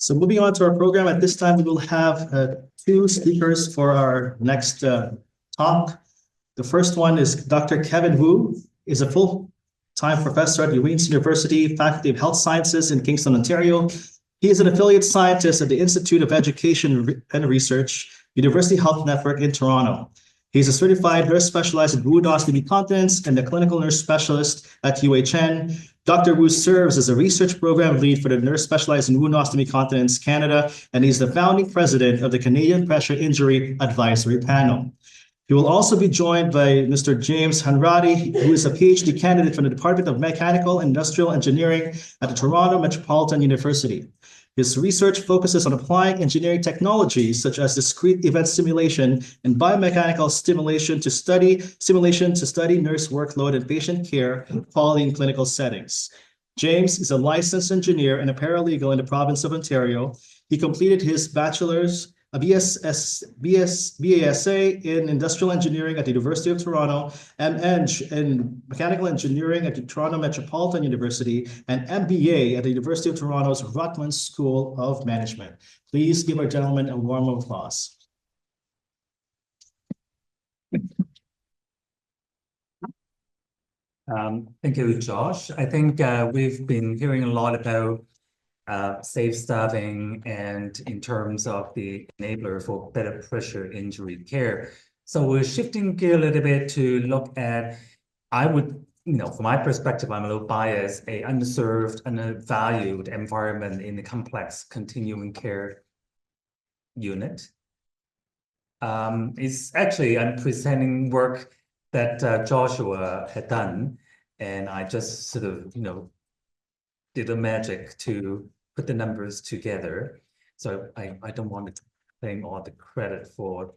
So moving on to our program, at this time, we will have two speakers for our next talk. The first one is Dr. Kevin Wu, is a full-time professor at Queen's University, Faculty of Health Sciences in Kingston, Ontario. He is an affiliate scientist at the Institute of Education and Research, University Health Network in Toronto. He's a certified nurse specialized in wound ostomy continence and a clinical nurse specialist at UHN. Dr. Wu serves as a research program lead for the Nurse Specialized in Wound Ostomy Continence Canada, and he's the founding president of the Canadian Pressure Injury Advisory Panel. He will also be joined by Mr. James Hanratty, who is a PhD candidate from the Department of Mechanical and Industrial Engineering at the Toronto Metropolitan University. His research focuses on applying engineering technologies such as discrete event simulation and biomechanical simulation to study nurse workload and patient care quality in clinical settings. James is a licensed engineer and a paralegal in the province of Ontario. He completed his bachelor's, a BSA in Industrial Engineering at the University of Toronto, MEng in Mechanical Engineering at the Toronto Metropolitan University, and MBA at the University of Toronto's Rutland School of Management. Please give our gentlemen a warm applause. Thank you, Josh. I think we've been hearing a lot about safe staffing and in terms of the enabler for better pressure injury care. So we're shifting gear a little bit to look at, from my perspective, I'm a little biased, a underserved, undervalued environment in the complex continuing care unit. It's actually, I'm presenting work that Joshua had done, and I just sort of, did the magic to put the numbers together. So I don't want to claim all the credit for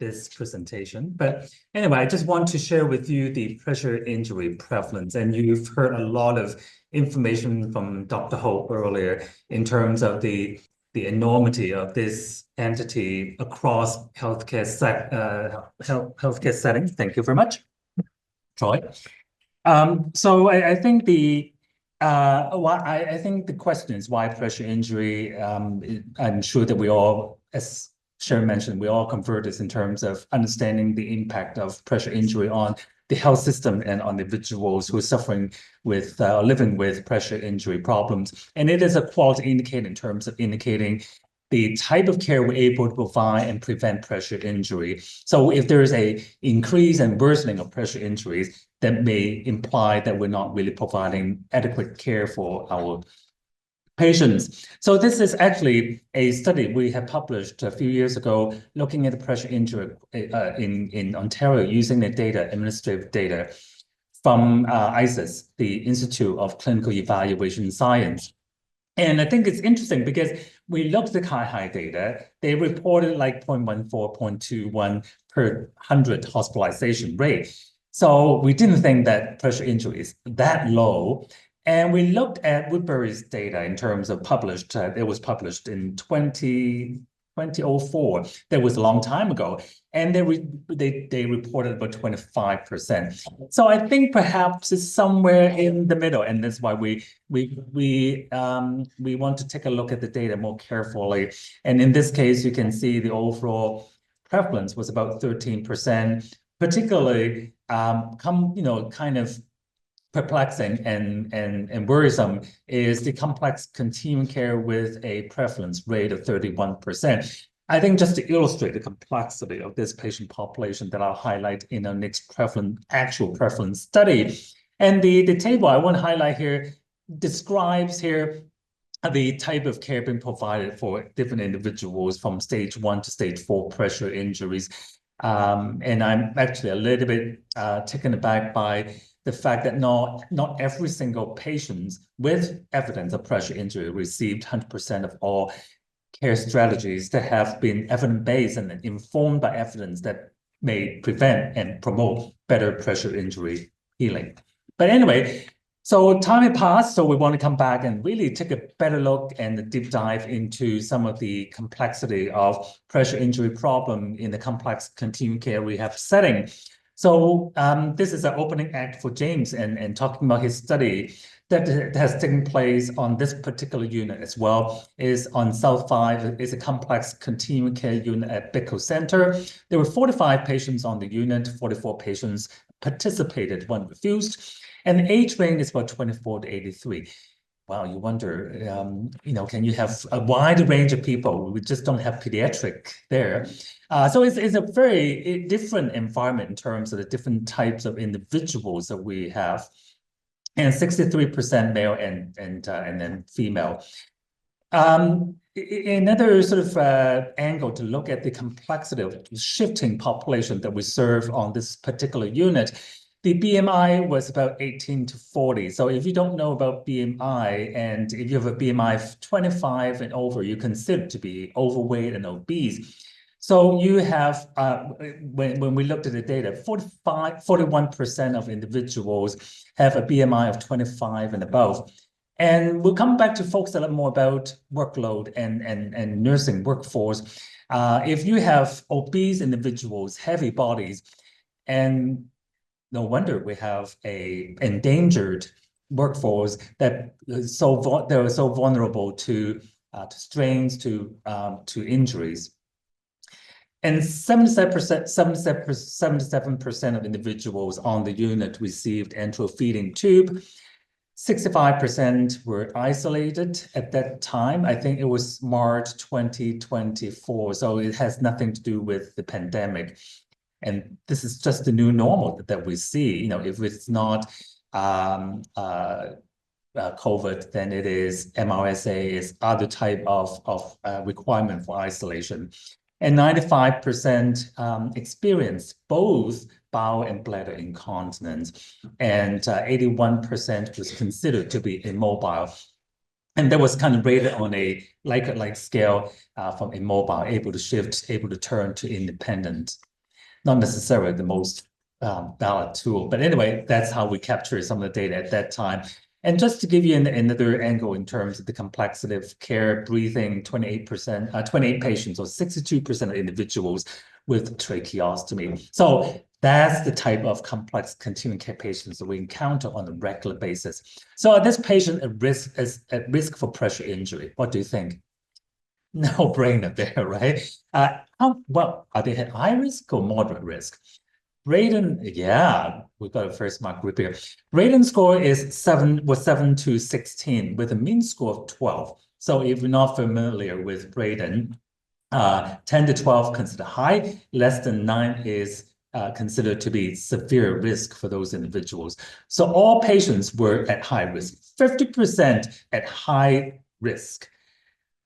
this presentation. But anyway, I just want to share with you the pressure injury prevalence. And you've heard a lot of information from Dr. Hope earlier in terms of the enormity of this entity across healthcare settings. Thank you very much, Troy. So I think I think the question is why pressure injury. I'm sure that we all, as Sharon mentioned, we all convert this in terms of understanding the impact of pressure injury on the health system and on individuals who are suffering with living with pressure injury problems. And it is a quality indicator in terms of indicating the type of care we're able to provide and prevent pressure injury. So if there is an increase and worsening of pressure injuries, that may imply that we're not really providing adequate care for our patients. So this is actually a study we have published a few years ago looking at the pressure injury in Ontario using the administrative data from ICES, the Institute of Clinical Evaluation Science. And I think it's interesting because we looked at high data. They reported like 0.14, 0.21 per 100 hospitalization rate. So we didn't think that pressure injury is that low. And we looked at Woodbury's data in terms of published, it was published in 2004. That was a long time ago. And they reported about 25%. So I think perhaps it's somewhere in the middle. And that's why we want to take a look at the data more carefully. And in this case, you can see the overall prevalence was about 13%, particularly kind of perplexing and worrisome is the complex continuing care with a prevalence rate of 31%. I think just to illustrate the complexity of this patient population that I'll highlight in our next actual prevalence study. And the table I want to highlight here describes here the type of care being provided for different individuals from stage 1 to stage 4 pressure injuries. And I'm actually a little bit taken aback by the fact that not every single patient with evidence of pressure injury received 100% of all care strategies that have been evidence-based and informed by evidence that may prevent and promote better pressure injury healing. But anyway, so time had passed, so we want to come back and really take a better look and a deep dive into some of the complexity of pressure injury problem in the complex continuing care rehab setting. So this is an opening act for James and talking about his study that has taken place on this particular unit as well is on South 5. It's a complex continuum care unit at Bickel Center. There were 45 patients on the unit, 44 patients participated, one refused, and the age range is about 24 to 83. Wow, you wonder, can you have a wide range of people? We just don't have pediatric there. So it's a very different environment in terms of the different types of individuals that we have. And 63% male and then female. Another sort of angle to look at the complexity of the shifting population that we serve on this particular unit. The BMI was about 18 to 40. So if you don't know about BMI, and if you have a BMI of 25 and over, you're considered to be overweight and obese. So you have, when we looked at the data, 41% of individuals have a BMI of 25 and above. And we'll come back to focus a little more about workload and nursing workforce. If you have obese individuals, heavy bodies, and no wonder we have a endangered workforce that is they're so vulnerable to strains, to injuries. And 77% of individuals on the unit received enteral feeding tube. 65% were isolated at that time. I think it was March 2024. So it has nothing to do with the pandemic. And this is just the new normal that we see. If it's not COVID, then it is MRSA, is other type of requirement for isolation. And 95% experienced both bowel and bladder incontinence, and 81% was considered to be immobile. And that was kind of rated on a like scale from immobile, able to shift, able to turn to independent. Not necessarily the most valid tool, but anyway, that's how we captured some of the data at that time. And just to give you another angle in terms of the complexity of care, breathing, 28 patients, or 62% of individuals with tracheostomy. So that's the type of complex continuing care patients that we encounter on a regular basis. So are this patient is at risk for pressure injury? What do you think? No brainer there, right? Well, are they at high risk or moderate risk? Braden, yeah, we got a first mark group here. Braden's score was 7 to 16 with a mean score of 12. So if you're not familiar with Braden, 10 to 12 considered high, less than 9 is considered to be severe risk for those individuals. So all patients were at high risk, 50% at high risk.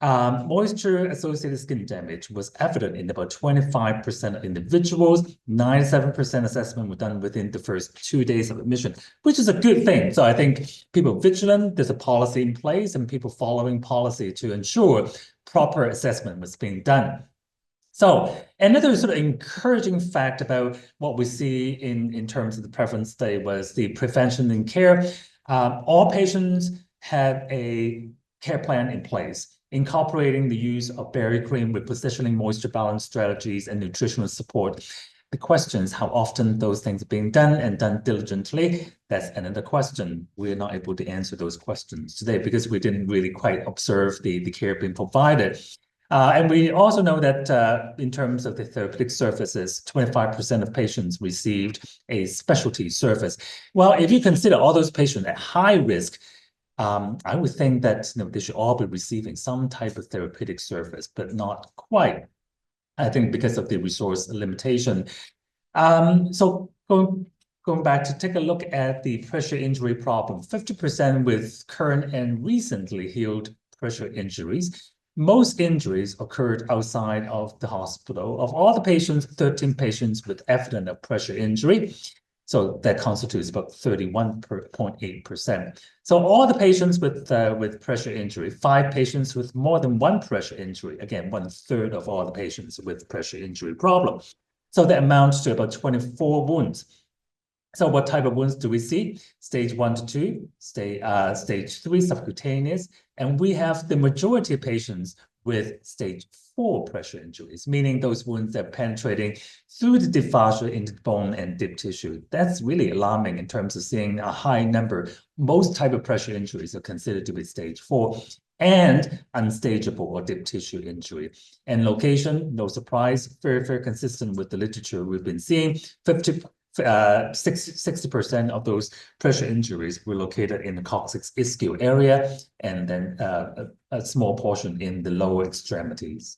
Moisture-associated skin damage was evident in about 25% of individuals. 97% assessment were done within the first 2 days of admission, which is a good thing. So I think people are vigilant, there's a policy in place, and people following policy to ensure proper assessment was being done. So another sort of encouraging fact about what we see in terms of the prevalence study was the prevention and care. All patients had a care plan in place, incorporating the use of berry cream with positioning, moisture balance strategies, and nutritional support. The question is how often those things are being done and done diligently. That's another question. We're not able to answer those questions today because we didn't really quite observe the care being provided. And we also know that in terms of the therapeutic surfaces, 25% of patients received a specialty surface. Well, if you consider all those patients at high risk, I would think that they should all be receiving some type of therapeutic surface, but not quite. I think because of the resource limitation. So going back to take a look at the pressure injury problem, 50% with current and recently healed pressure injuries. Most injuries occurred outside of the hospital. Of all the patients, 13 patients with evidence of pressure injury. So that constitutes about 31.8%. So all the patients with pressure injury, 5 patients with more than one pressure injury, again, 1/3 of all the patients with pressure injury problem. So that amounts to about 24 wounds. So what type of wounds do we see? Stage 1 to 2, stage 3 subcutaneous, and we have the majority of patients with stage 4 pressure injuries, meaning those wounds that are penetrating through the deep fascia into the bone and deep tissue. That's really alarming in terms of seeing a high number. Most type of pressure injuries are considered to be stage 4 and unstageable or deep tissue injury. And location, no surprise, very, very consistent with the literature we've been seeing. 60% of those pressure injuries were located in the coccyx ischial area, and then a small portion in the lower extremities.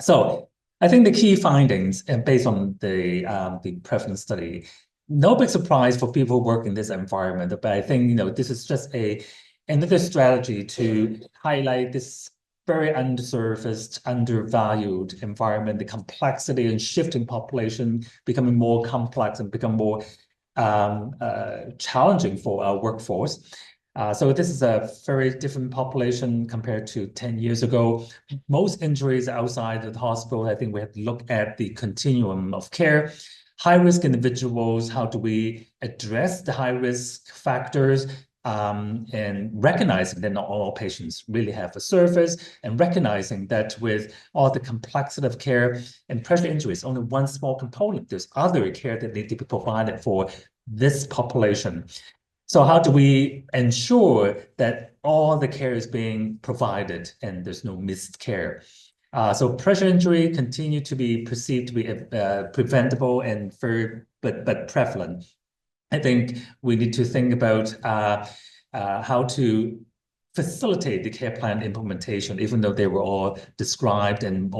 So I think the key findings, and based on the prevalence study, no big surprise for people who work in this environment, but I think this is just another strategy to highlight this very undersurfaced, undervalued environment, the complexity and shifting population becoming more complex and become more challenging for our workforce. So this is a very different population compared to 10 years ago. Most injuries outside of the hospital, I think we have to look at the continuum of care. High-risk individuals, how do we address the high-risk factors? And recognizing that not all patients really have a surface, and recognizing that with all the complexity of care and pressure injuries, only one small component, there's other care that need to be provided for this population. So how do we ensure that all the care is being provided and there's no missed care? So pressure injury continue to be perceived to be preventable and but prevalent. I think we need to think about how to facilitate the care plan implementation, even though they were all described and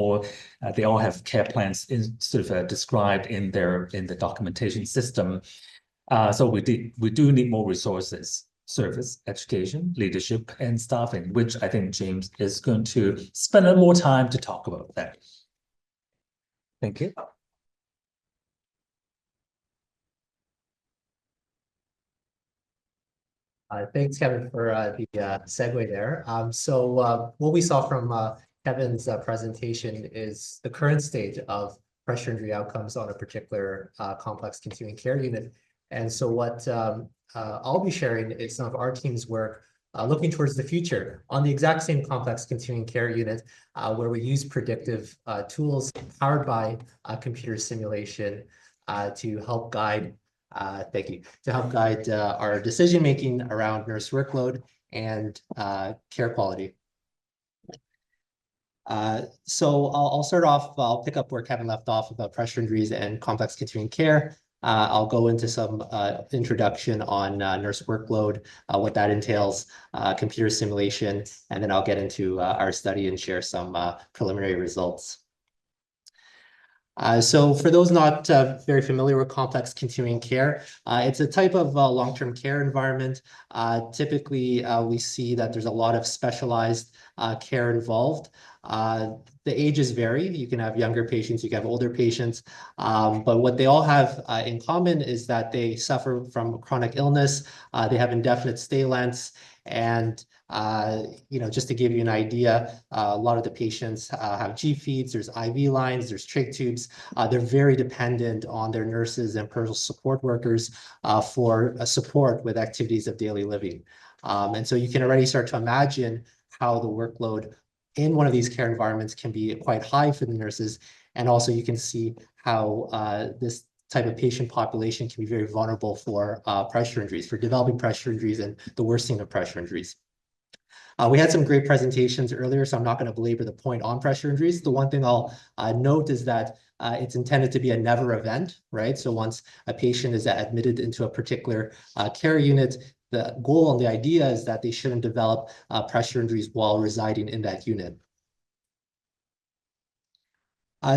they all have care plans described in the documentation system. So we do need more resources, service, education, leadership, and staffing, which I think James is going to spend a little more time to talk about that. Thank you. Thanks, Kevin, for the segue there. So what we saw from Kevin's presentation is the current state of pressure injury outcomes on a particular complex continuing care unit. And so what I'll be sharing is some of our team's work looking towards the future on the exact same complex continuing care unit where we use predictive tools powered by computer simulation to help guide our decision-making around nurse workload and care quality. So I'll start off, I'll pick up where Kevin left off about pressure injuries and complex continuing care. I'll go into some introduction on nurse workload, what that entails, computer simulation, and then I'll get into our study and share some preliminary results. So for those not very familiar with complex continuing care, it's a type of long-term care environment. Typically, we see that there's a lot of specialized care involved. The ages vary. You can have younger patients, you can have older patients, but what they all have in common is that they suffer from chronic illness, they have indefinite stay lengths, and just to give you an idea, a lot of the patients have G feeds, there's IV lines, there's trach tubes. They're very dependent on their nurses and personal support workers for support with activities of daily living. And so you can already start to imagine how the workload in one of these care environments can be quite high for the nurses. And also you can see how this type of patient population can be very vulnerable for pressure injuries, for developing pressure injuries and the worsening of pressure injuries. We had some great presentations earlier, so I'm not going to belabor the point on pressure injuries. The one thing I'll note is that it's intended to be a never event, right? So once a patient is admitted into a particular care unit, the goal and the idea is that they shouldn't develop pressure injuries while residing in that unit.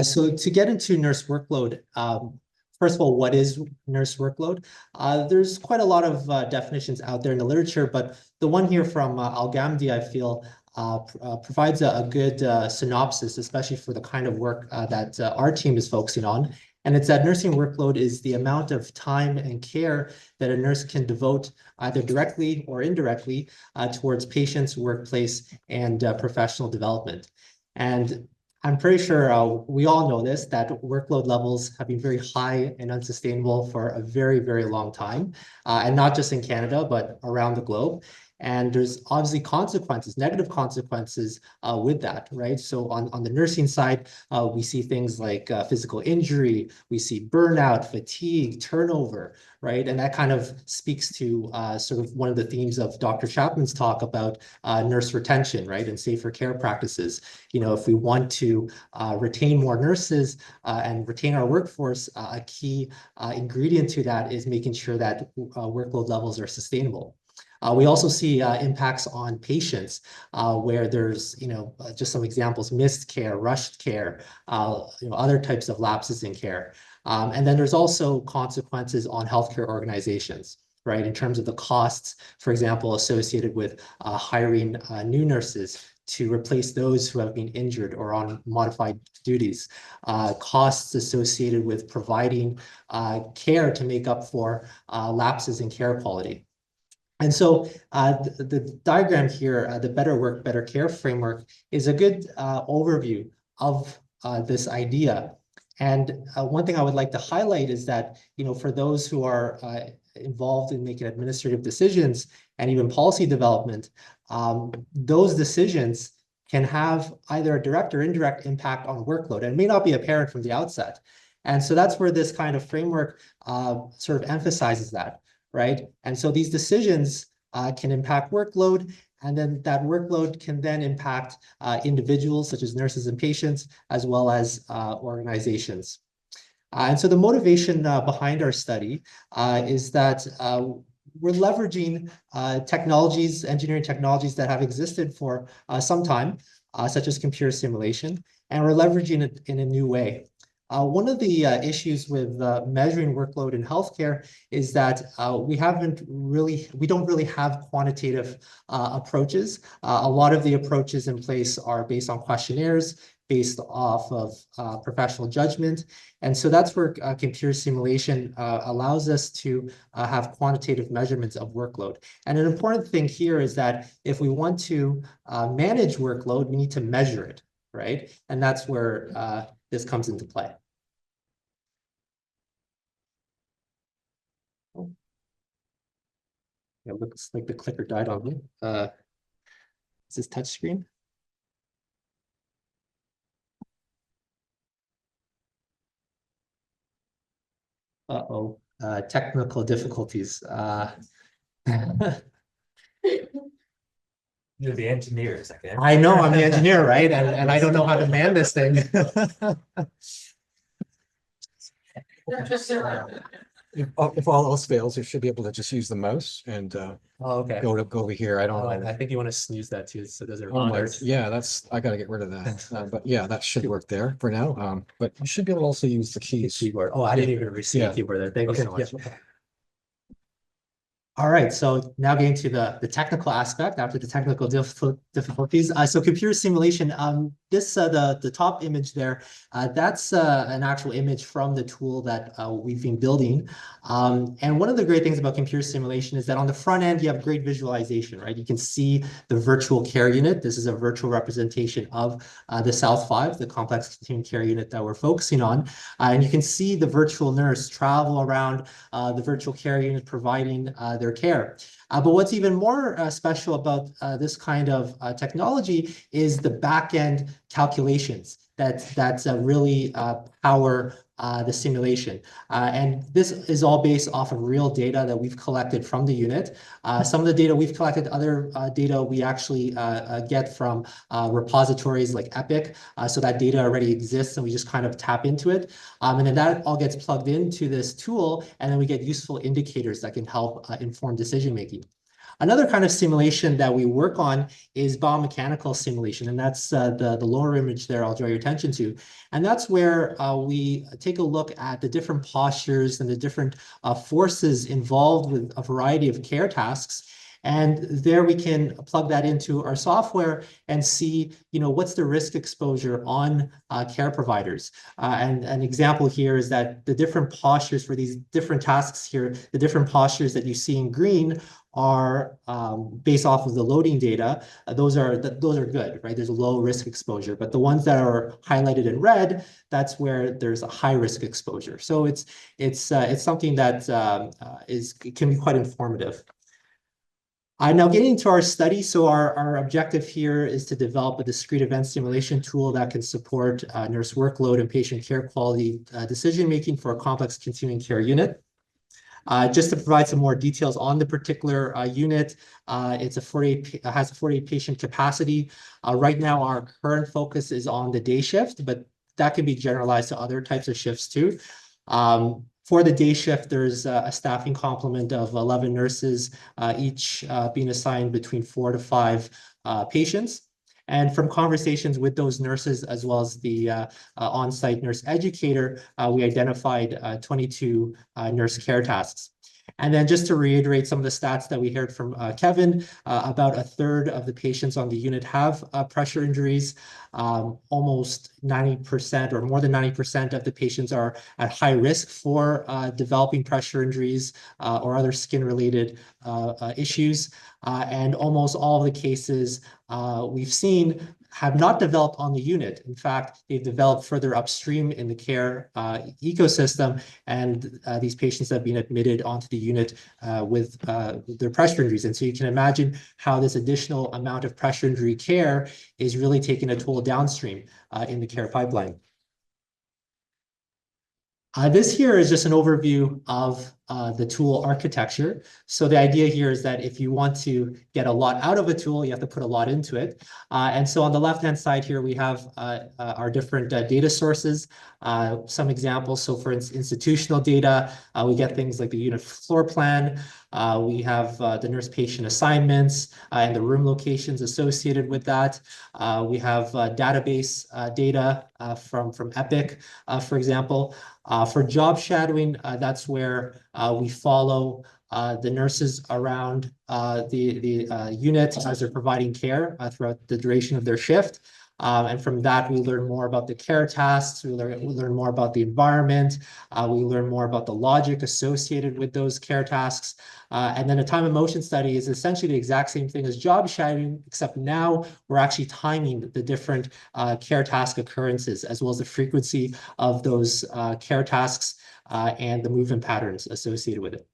So to get into nurse workload, first of all, what is nurse workload? There's quite a lot of definitions out there in the literature, but the one here from Al-Ghamdi, I feel, provides a good synopsis, especially for the kind of work that our team is focusing on. And it's that nursing workload is the amount of time and care that a nurse can devote either directly or indirectly towards patients, workplace, and professional development. And I'm pretty sure we all know this, that workload levels have been very high and unsustainable for a very, very long time, and not just in Canada, but around the globe. And there's obviously consequences, negative consequences with that, right? So on the nursing side, we see things like physical injury, we see burnout, fatigue, turnover, right? And that kind of speaks to sort of one of the themes of Dr. Chapman's talk about nurse retention, right? And safer care practices. You know, if we want to retain more nurses and retain our workforce, a key ingredient to that is making sure that workload levels are sustainable. We also see impacts on patients where there's, just some examples, missed care, rushed care, other types of lapses in care. And then there's also consequences on healthcare organizations, right? In terms of the costs, for example, associated with hiring new nurses to replace those who have been injured or on modified duties, costs associated with providing care to make up for lapses in care quality. And so the diagram here, the Better Work, Better Care framework is a good overview of this idea. And one thing I would like to highlight is that, for those who are involved in making administrative decisions and even policy development, those decisions can have either a direct or indirect impact on workload and may not be apparent from the outset. And so that's where this kind of framework sort of emphasizes that. Right? And so these decisions can impact workload, and then that workload can then impact individuals such as nurses and patients, as well as organizations. And so the motivation behind our study is that we're leveraging technologies, engineering technologies that have existed for some time, such as computer simulation, and we're leveraging it in a new way. One of the issues with measuring workload in healthcare is that we don't really have quantitative approaches. A lot of the approaches in place are based on questionnaires, based off of professional judgment. And so that's where computer simulation allows us to have quantitative measurements of workload. And an important thing here is that if we want to manage workload, we need to measure it, right? And that's where this comes into play. Oh. It looks like the clicker died on me. Is this touch screen? Uh-oh, technical difficulties. You're the engineers, I guess. I know, I'm the engineer, right? And I don't know how to man this thing. If all else fails, you should be able to just use the mouse and Okay. go over here. I don't know. I think you want to snooze that too, so it doesn't Oh my, alert. yeah, I gotta get rid of that. But yeah, that should work there for now. But you should be able to also use the keys. Keyboard. Oh, I didn't even receive Yeah. a keyboard there. Thank you so much. Yeah. All right, so now getting to the technical aspect after the technical difficulties. So computer simulation, the top image there, that's an actual image from the tool that we've been building. And one of the great things about computer simulation is that on the front end, you have great visualization, right? You can see the virtual care unit. This is a virtual representation of the South 5, the complex continuing care unit that we're focusing on. And you can see the virtual nurse travel around the virtual care unit providing their care. But what's even more special about this kind of technology is the back-end calculations that really power the simulation. And this is all based off of real data that we've collected from the unit. Some of the data we've collected, other data we actually get from repositories like Epic. So that data already exists and we just kind of tap into it. And then that all gets plugged into this tool, and then we get useful indicators that can help inform decision-making. Another kind of simulation that we work on is biomechanical simulation, and that's the lower image there I'll draw your attention to. And that's where we take a look at the different postures and the different forces involved with a variety of care tasks. And there we can plug that into our software and see, what's the risk exposure on care providers. And an example here is that the different postures for these different tasks here, the different postures that you see in green are based off of the loading data. Those are good, right? There's a low risk exposure, but the ones that are highlighted in red, that's where there's a high risk exposure. So it's something that can be quite informative. Now getting into our study, so our objective here is to develop a discrete event simulation tool that can support nurse workload and patient care quality decision-making for a complex continuing care unit. Just to provide some more details on the particular unit, it's has a 48 patient capacity. Right now, our current focus is on the day shift, but that can be generalized to other types of shifts too. For the day shift, there's a staffing complement of 11 nurses, each being assigned between 4 to 5 patients. And from conversations with those nurses, as well as the on-site nurse educator, we identified 22 nurse care tasks. And then just to reiterate some of the stats that we heard from Kevin, about a third of the patients on the unit have pressure injuries. Almost 90% or more than 90% of the patients are at high risk for developing pressure injuries or other skin-related issues. And almost all of the cases we've seen have not developed on the unit. In fact, they've developed further upstream in the care ecosystem, and these patients have been admitted onto the unit with their pressure injuries. And so you can imagine how this additional amount of pressure injury care is really taking a toll downstream in the care pipeline. This here is just an overview of the tool architecture. So the idea here is that if you want to get a lot out of a tool, you have to put a lot into it. And so on the left-hand side here, we have our different data sources, some examples. So for institutional data, we get things like the unit floor plan. We have the nurse patient assignments and the room locations associated with that. We have database data from Epic, for example. For job shadowing, that's where we follow the nurses around the unit as they're providing care throughout the duration of their shift. And from that, we learn more about the care tasks, we learn more about the environment, we learn more about the logic associated with those care tasks. And then a time and motion study is essentially the exact same thing as job shadowing, except now we're actually timing the different care task occurrences, as well as the frequency of those care tasks and the movement patterns associated with it.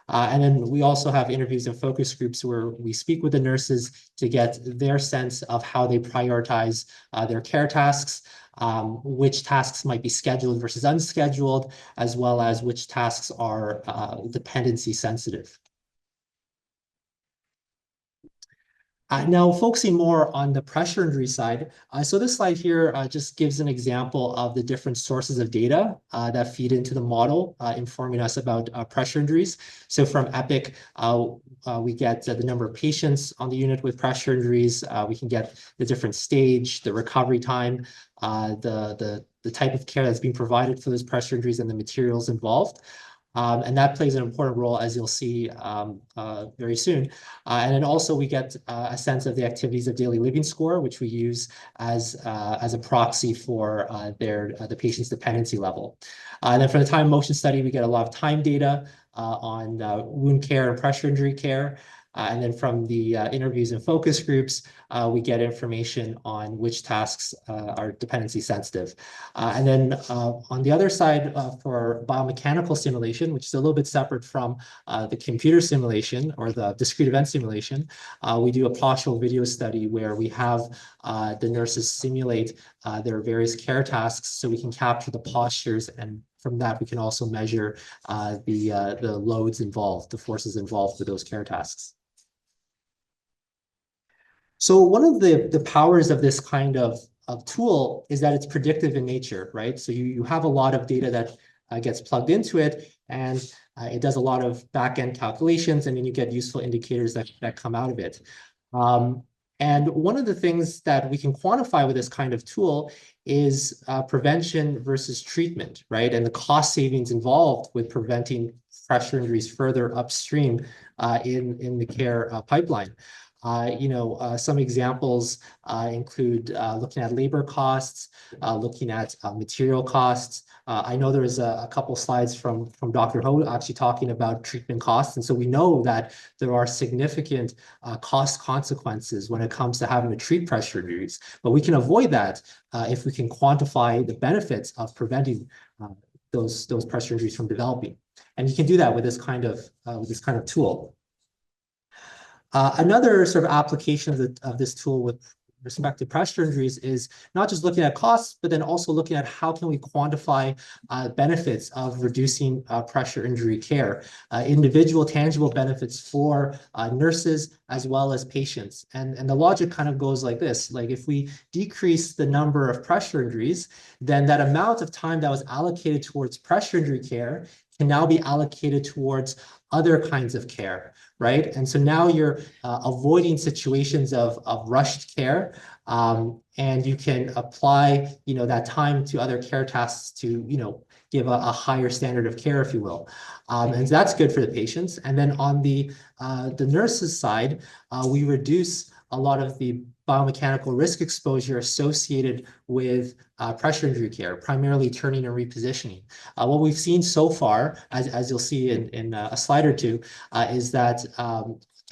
And then we also have interviews and focus groups where we speak with the nurses to get their sense of how they prioritize their care tasks, which tasks might be scheduled versus unscheduled, as well as which tasks are dependency sensitive. Now focusing more on the pressure injury side. So this slide here just gives an example of the different sources of data that feed into the model, informing us about pressure injuries. So from Epic, we get the number of patients on the unit with pressure injuries. We can get the different stage, the recovery time, the type of care that's being provided for those pressure injuries and the materials involved. And that plays an important role, as you'll see very soon. And then also we get a sense of the activities of daily living score, which we use as a proxy for the patient's dependency level. And then for the time motion study, we get a lot of time data on wound care and pressure injury care. And then from the interviews and focus groups, we get information on which tasks are dependency sensitive. And then on the other side, for biomechanical simulation, which is a little bit separate from the computer simulation or the discrete event simulation, we do a postural video study where we have the nurses simulate their various care tasks so we can capture the postures, and from that we can also measure the loads involved, the forces involved with those care tasks. So one of the powers of this kind of tool is that it's predictive in nature, right? So you have a lot of data that gets plugged into it, and it does a lot of back-end calculations, and then you get useful indicators that come out of it. And one of the things that we can quantify with this kind of tool is prevention versus treatment, right? And the cost savings involved with preventing pressure injuries further upstream in the care pipeline. Some examples include looking at labor costs, looking at material costs. I know there was a couple slides from Dr. Ho actually talking about treatment costs. And so we know that there are significant cost consequences when it comes to having to treat pressure injuries. But we can avoid that if we can quantify the benefits of preventing those pressure injuries from developing. And you can do that with this kind of tool. Another sort of application of this tool with respect to pressure injuries is not just looking at costs, but then also looking at how can we quantify benefits of reducing pressure injury care, individual tangible benefits for nurses as well as patients. And the logic kind of goes like this, like if we decrease the number of pressure injuries, then that amount of time that was allocated towards pressure injury care can now be allocated towards other kinds of care, right? And so now you're avoiding situations of rushed care, and you can apply, that time to other care tasks to, give a higher standard of care, if you will. And that's good for the patients. And then on the nurses' side, we reduce a lot of the biomechanical risk exposure associated with pressure injury care, primarily turning and repositioning. What we've seen so far, as you'll see in a slide or two, is that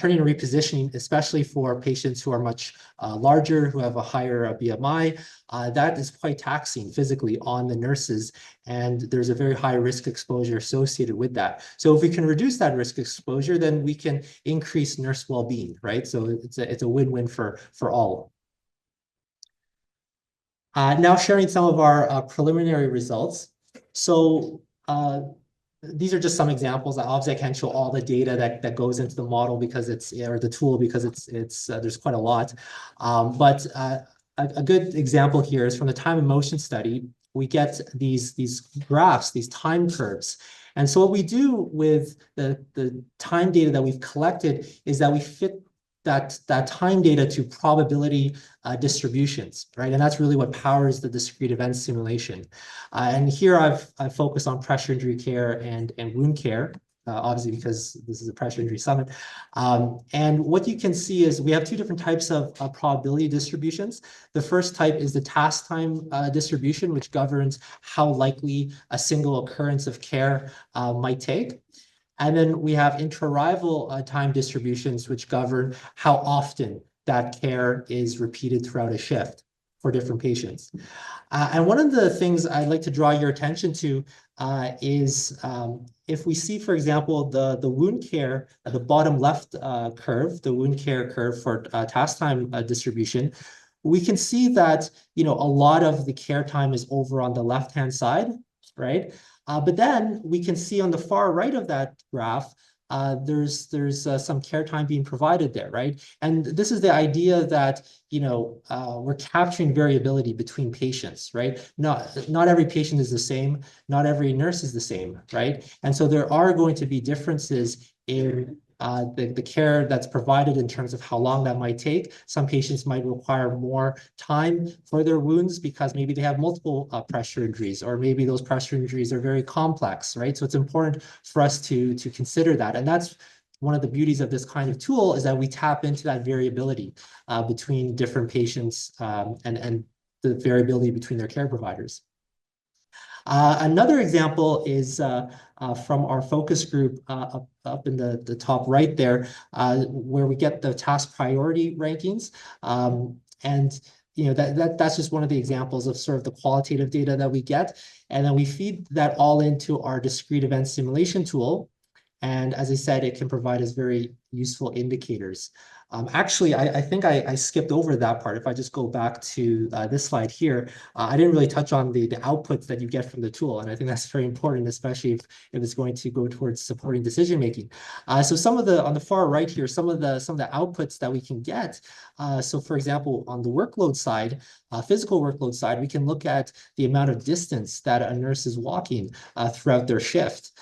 turning and repositioning, especially for patients who are much larger, who have a higher BMI, that is quite taxing physically on the nurses, and there's a very high risk exposure associated with that. So if we can reduce that risk exposure, then we can increase nurse well-being, right? So it's a win-win for all. Now sharing some of our preliminary results. So these are just some examples. Obviously, I can't show all the data that goes into the model because or the tool, because it's there's quite a lot. But a good example here is from the time and motion study. We get these graphs, these time curves. And so what we do with the time data that we've collected is that we fit that time data to probability distributions, right? And that's really what powers the discrete event simulation. And here I've focused on pressure injury care and wound care, obviously because this is a pressure injury summit. And what you can see is we have two different types of probability distributions. The first type is the task time distribution, which governs how likely a single occurrence of care might take. And then we have intra-arrival time distributions, which govern how often that care is repeated throughout a shift for different patients. And one of the things I'd like to draw your attention to is if we see, for example, the wound care at the bottom left curve, the wound care curve for task time distribution, we can see that, a lot of the care time is over on the left-hand side, right? But then we can see on the far right of that graph, there's some care time being provided there, right? And this is the idea that, we're capturing variability between patients, right? Not every patient is the same. Not every nurse is the same, right? And so there are going to be differences in the care that's provided in terms of how long that might take. Some patients might require more time for their wounds because maybe they have multiple pressure injuries, or maybe those pressure injuries are very complex, right? So it's important for us to consider that. And that's one of the beauties of this kind of tool, is that we tap into that variability between different patients and the variability between their care providers. Another example is from our focus group up in the top right there, where we get the task priority rankings. And that's just one of the examples of sort of the qualitative data that we get. And then we feed that all into our discrete event simulation tool. And as I said, it can provide us very useful indicators. Actually, I think I skipped over that part. If I just go back to this slide here, I didn't really touch on the outputs that you get from the tool. And I think that's very important, especially if it's going to go towards supporting decision-making. So some of on the far right here, some of the outputs that we can get. So for example, on the workload side, physical workload side, we can look at the amount of distance that a nurse is walking throughout their shift.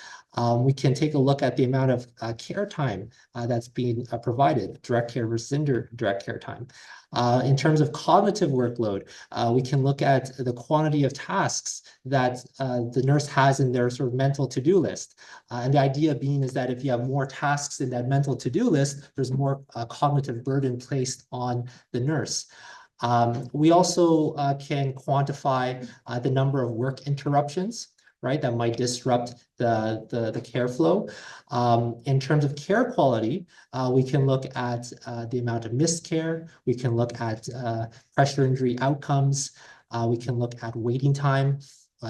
We can take a look at the amount of care time that's being provided, direct care versus indirect care time. In terms of cognitive workload, we can look at the quantity of tasks that the nurse has in their sort of mental to-do list. And the idea being is that if you have more tasks in that mental to-do list, there's more cognitive burden placed on the nurse. We also can quantify the number of work interruptions, right, that might disrupt the care flow. In terms of care quality, we can look at the amount of missed care. We can look at pressure injury outcomes. We can look at waiting time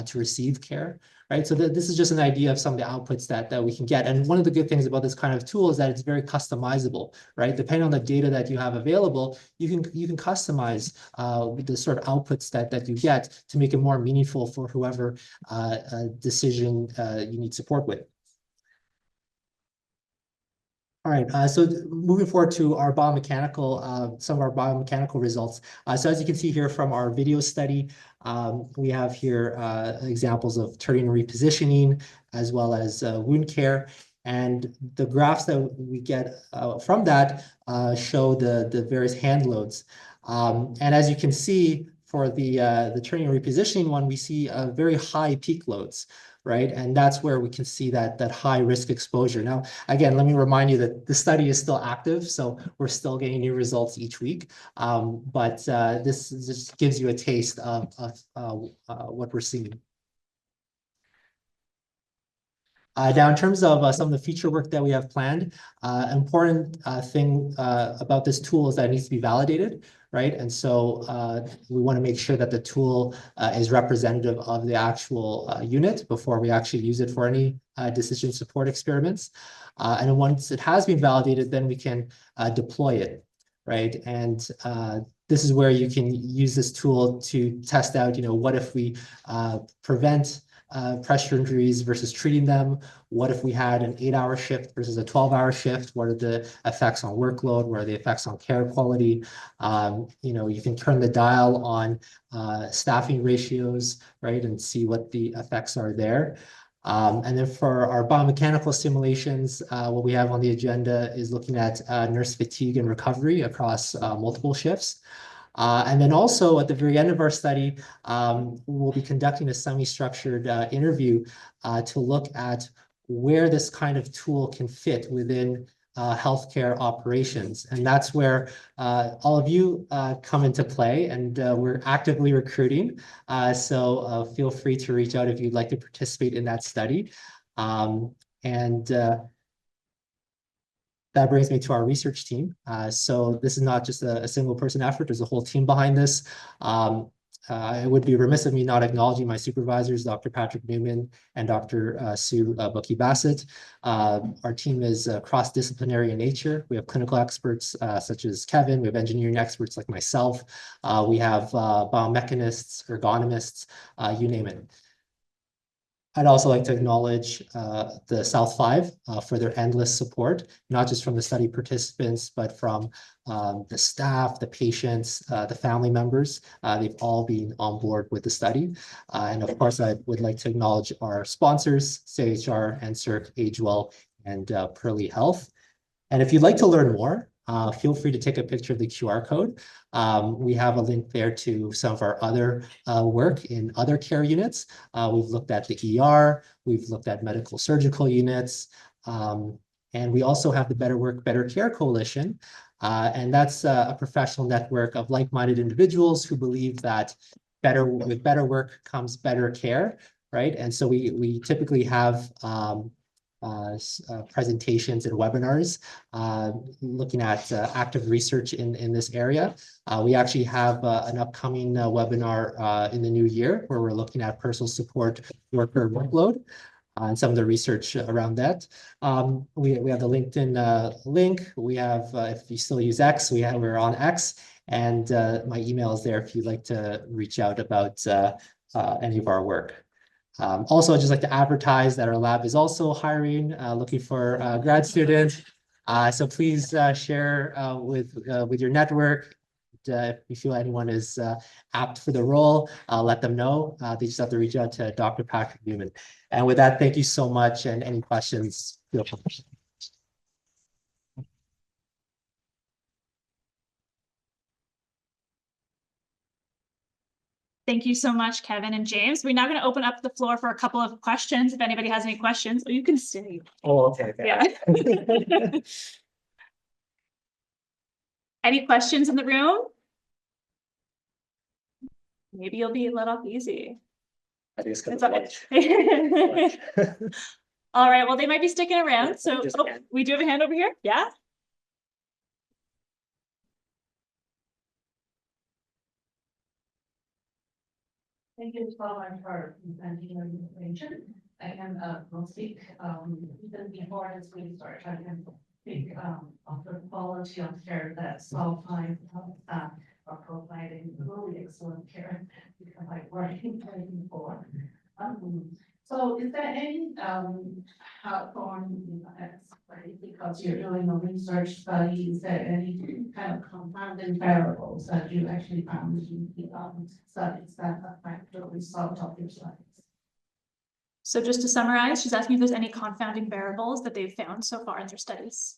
to receive care, right? So this is just an idea of some of the outputs that we can get. And one of the good things about this kind of tool is that it's very customizable, right? Depending on the data that you have available, you can customize the sort of outputs that you get to make it more meaningful for whoever decision you need support with. All right, so moving forward to our biomechanical, some of our biomechanical results. So as you can see here from our video study, we have here examples of tertiary repositioning as well as wound care. And the graphs that we get from that show the various hand loads. And as you can see, for the tertiary repositioning one, we see very high peak loads, right? And that's where we can see that high risk exposure. Now, again, let me remind you that the study is still active, so we're still getting new results each week. But this just gives you a taste of what we're seeing. Now, in terms of some of the feature work that we have planned, important thing about this tool is that it needs to be validated, right? And so we want to make sure that the tool is representative of the actual unit before we actually use it for any decision support experiments. And once it has been validated, then we can deploy it, right? And this is where you can use this tool to test out, what if we prevent pressure injuries versus treating them? What if we had an 8-hour shift versus a 12-hour shift? What are the effects on workload? What are the effects on care quality? You can turn the dial on staffing ratios, right, and see what the effects are there. And then for our biomechanical simulations, what we have on the agenda is looking at nurse fatigue and recovery across multiple shifts. And then also at the very end of our study, we'll be conducting a semi-structured interview to look at where this kind of tool can fit within healthcare operations. And that's where all of you come into play, and we're actively recruiting. So feel free to reach out if you'd like to participate in that study. That brings me to our research team. So this is not just a single person effort, there's a whole team behind this. It would be remiss of me not acknowledging my supervisors, Dr. Patrick Newman and Dr. Sue Bucky-Bassett. Our team is cross-disciplinary in nature. We have clinical experts such as Kevin. We have engineering experts like myself. We have biomechanists, ergonomists, you name it. I'd also like to acknowledge the South 5 for their endless support, not just from the study participants, but from the staff, the patients, the family members. They've all been on board with the study. And of course, I would like to acknowledge our sponsors, CHR, NSERC, AgeWell, and Pearly Health. And if you'd like to learn more, feel free to take a picture of the QR code. We have a link there to some of our other work in other care units. We've looked at the ER, we've looked at medical surgical units, and we also have the Better Work, Better Care Coalition. And that's a professional network of like-minded individuals who believe that with better work comes better care, right? And so we typically have presentations and webinars looking at active research in this area. We actually have an upcoming webinar in the new year where we're looking at personal support worker workload and some of the research around that. We have the LinkedIn link. We have, if you still use X, we're on X, and my email is there if you'd like to reach out about any of our work. Also, I'd just like to advertise that our lab is also hiring, looking for grad students. So please share with your network. if you feel anyone is apt for the role, let them know. They just have to reach out to Dr. Patrick Newman. And with that, thank you so much. And any questions, feel free. Thank you so much, Kevin and James. We're now going to open up the floor for a couple of questions. If anybody has any questions, or you can stay. Oh, okay. Yeah. Any questions in the room? Maybe you'll be let off easy. It's okay. All right, well, they might be sticking around, so we do have a hand over here, yeah? Thank you so much for presenting your information. I can speak even before this we start. I can speak of the quality of care that South Line staff are providing, really excellent care because I worked in care before. So is there any how from right? Because you're doing a research study, is there any kind of confounding variables that you actually found in the studies that affect the result of your studies? So just to summarize, she's asking if there's any confounding variables that they've found so far in their studies.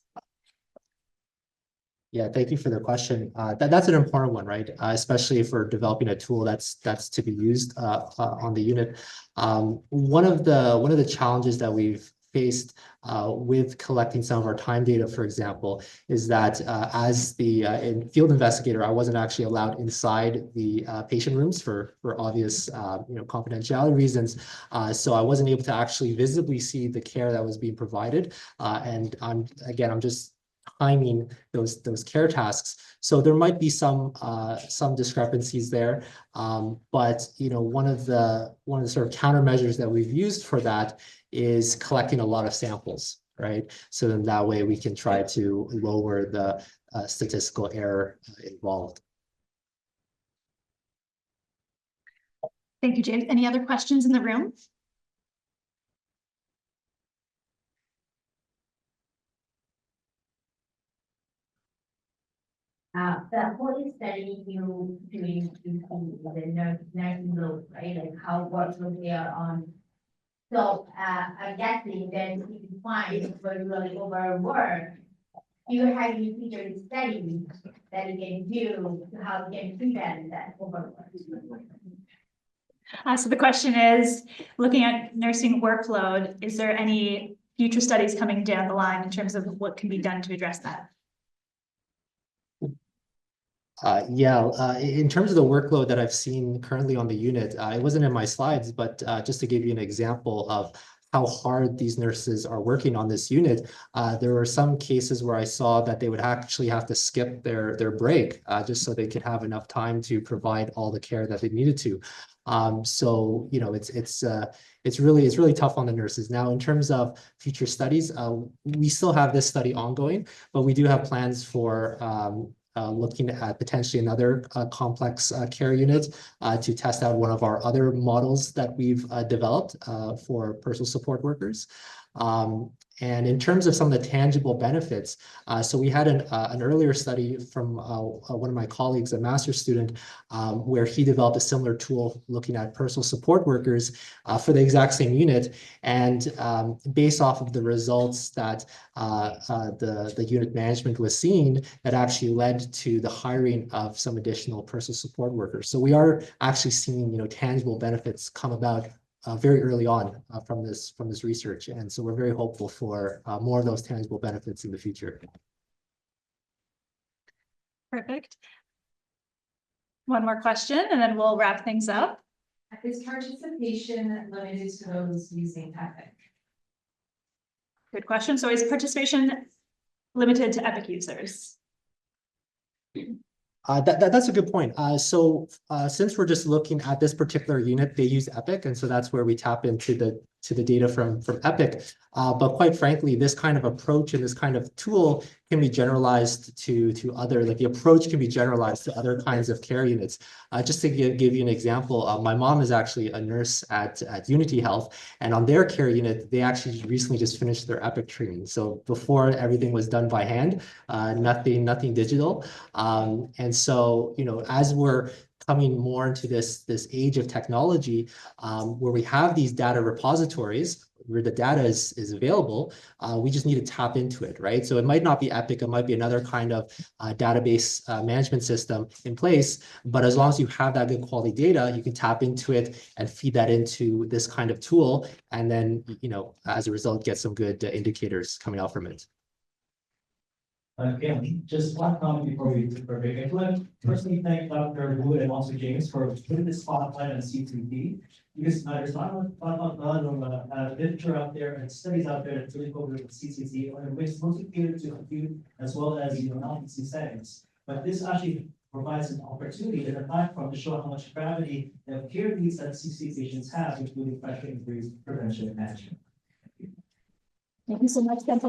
Yeah, thank you for the question. That's an important one, right? Especially for developing a tool that's to be used on the unit. One of the challenges that we've faced with collecting some of our time data, for example, is that as the field investigator, I wasn't actually allowed inside the patient rooms for obvious confidentiality reasons. So I wasn't able to actually visibly see the care that was being provided. And I'm just timing those care tasks. So there might be some discrepancies there. But one of the sort of countermeasures that we've used for that is collecting a lot of samples, right? So then that way we can try to lower the statistical error involved. Thank you, James. Any other questions in the room? The whole study you doing the nursing load, right? Like how workload they are on. So I'm guessing then if you find we're really overworked, do you have any future studies that you can do to how you can prevent that overwork? So the question is, looking at nursing workload, is there any future studies coming down the line in terms of what can be done to address that? In terms of the workload that I've seen currently on the unit, it wasn't in my slides, but just to give you an example of how hard these nurses are working on this unit, there were some cases where I saw that they would actually have to skip their break just so they could have enough time to provide all the care that they needed to. So it's really tough on the nurses. Now, in terms of future studies, we still have this study ongoing, but we do have plans for looking at potentially another complex care unit to test out one of our other models that we've developed for personal support workers. And in terms of some of the tangible benefits, so we had an earlier study from one of my colleagues, a master's student, where he developed a similar tool looking at personal support workers for the exact same unit. And based off of the results that the unit management was seeing, that actually led to the hiring of some additional personal support workers. So we are actually seeing tangible benefits come about very early on from this research, and so we're very hopeful for more of those tangible benefits in the future. Perfect. One more question, and then we'll wrap things up. Is participation limited to those using Epic? Good question. So is participation limited to Epic users? That's a good point. So since we're just looking at this particular unit, they use Epic, and so that's where we tap into to the data from Epic. But quite frankly, this kind of approach and this kind of tool can be generalized to other, like the approach can be generalized to other kinds of care units. Just to give you an example, my mom is actually a nurse at Unity Health, and on their care unit, they actually recently just finished their Epic training. So before, everything was done by hand, nothing digital. And so, you know, as we're coming more into this age of technology, where we have these data repositories where the data is available, we just need to tap into it, right? So it might not be Epic, it might be another kind of database management system in place, but as long as you have that good quality data, you can tap into it and feed that into this kind of tool, and then, you know, as a result, get some good indicators coming out from it. Okay, just one comment before we break. I want to personally thank Dr. Wu and also James for putting this spotlight on C3P, because there's not a lot of literature out there and studies out there that really focus on CCC, and which mostly cater to acute as well as non-acute settings. But this actually provides an opportunity and a platform to show how much gravity the care needs that CCC patients have, including pressure injuries, prevention, and management. Thank you so much, Dr.